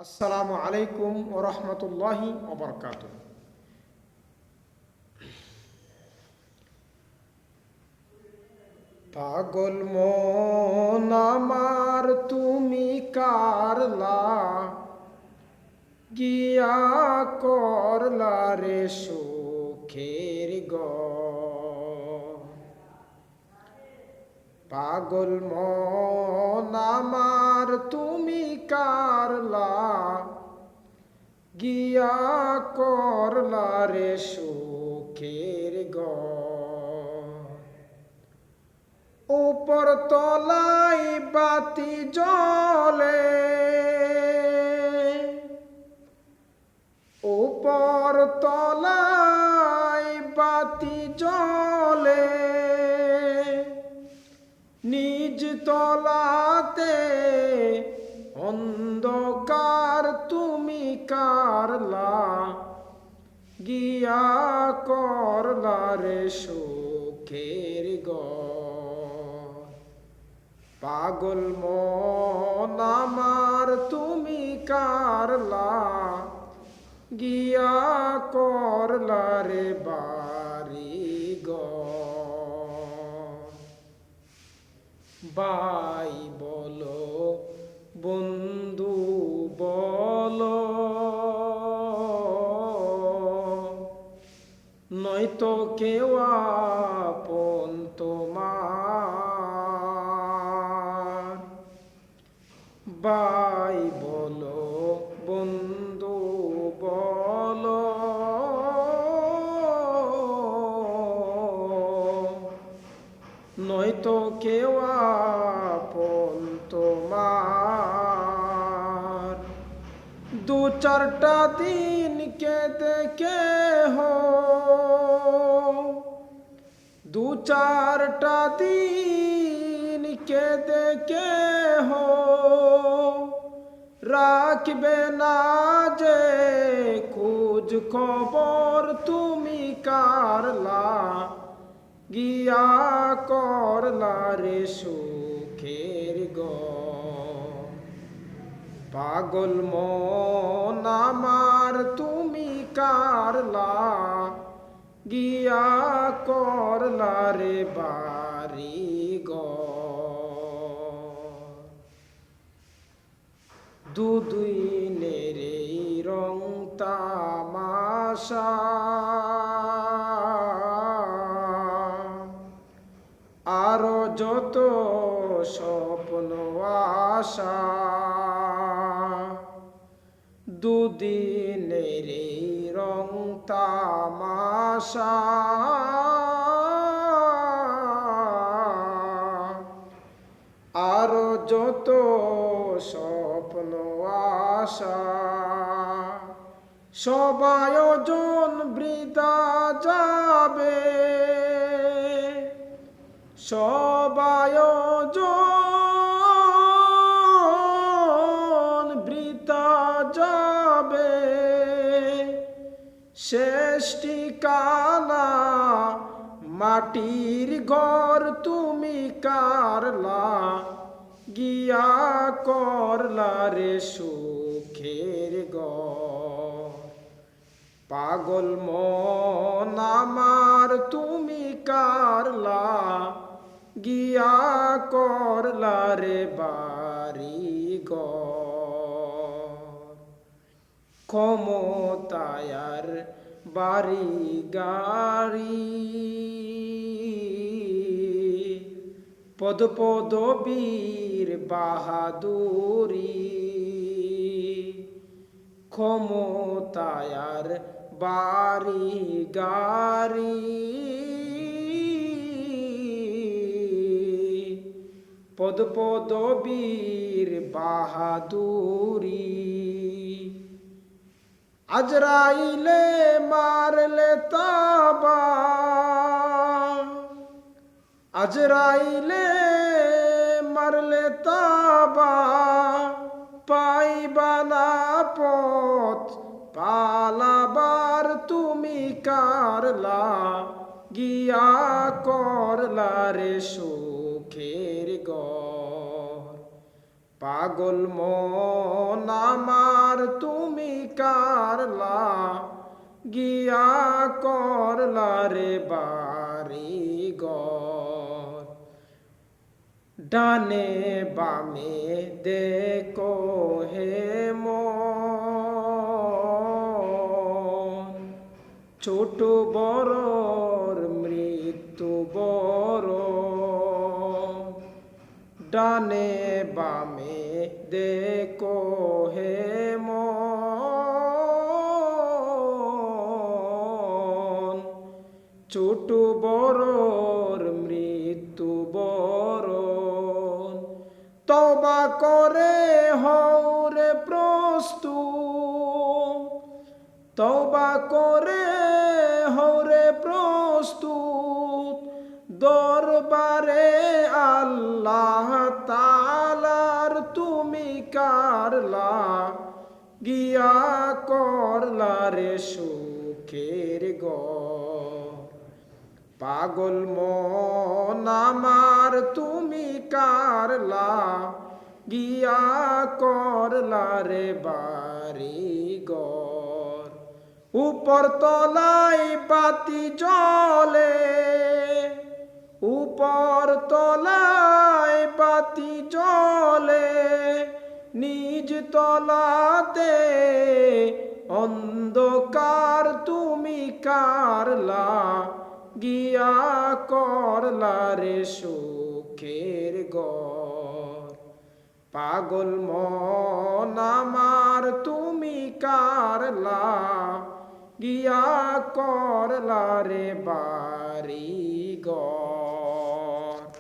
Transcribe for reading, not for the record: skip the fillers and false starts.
আসসালামু আলাইকুম ওয়া রাহমাতুল্লাহি ওয়া বারাকাতুহু। পাগল মন আমার তুমি কারলা গিয়া করলা রে সুখের পাগল মন আমার তুমি কারলা গিয়া করলা রে সুখের উপর তলায় বাতি জ্বলে, উপর তলায় বাতি জ্বলে, নিজ তলাতে অন্ধকার তুমি কারলা গিয়া করলা রে সুখের পাগল মন আমার তুমি কারলা গিয়া করলা রে বাড়ি ভাই বলো বন্ধু বলো, নয়তো কেউ আপন তোমার। ভাই বলো বন্ধু বলো, নয়তো কেউ আপন তোমার। দু চারটা দিন কেঁদে কেহ, দু চারটা দিন কেঁদে কেহ রাখবে না যে খোঁজ খবর তুমি কারলা গিয়া করলা রে সুখের পাগল মন আমার তুমি কারলা গিয়া করলা রে বাড়ি দুদিনের রং তামাশা, আরো যত স্বপ্ন আশা, দুদিনের রং তামাশা, আরো যত স্বপ্ন আশা, সব আয়োজন বৃথা যাবে, সব আয়োজন বৃথা যাবে, শেষ ঠিকানা মাটির ঘর তুমি কারলা গিয়া করলা রে সুখের পাগল মন আমার তুমি কারলা গিয়া করলা রে বাড়ি ক্ষমতায়ার বাড়ি গাড়ি, পদ পদবীর বাহাদুরি, ক্ষমতায়ার বাড়ি গাড়ি, পদ পদবীর বাহাদুরি, আজরাইলে মারলে তাবা, আজরাইলে মারলে তাবা, পাইবা না পথ পালাবার তুমি কারলা গিয়া করলা রে সুখের পাগল মন আমার তুমি কারলা গিয়া করলা রে বাড়িঘর। ডানে বামে দেখো হে মন, ছোট বড়র মৃত্যু বড়। ডানে বামে দেখো হে মন, ছোট বড়র মৃত্যু বড়। তওবা করে হও রে প্রস্তুত, তওবা করে হও রে প্রস্তুত, দরবারে আল্লাহ তাআলার তুমি কারলা গিয়া করলা রে সুখের ঘর। পাগল মন আমার তুমি কারলা গিয়া করলা রে বাড়িঘর। উপর তলায় বাতি জ্বলে, উপর তলায় বাতি জ্বলে, নিজ তলাতে অন্ধকার তুমি কারলা গিয়া করলা রে সুখের ঘর। পাগল মন আমার তুমি কারলা গিয়া করলা রে বাড়িঘর।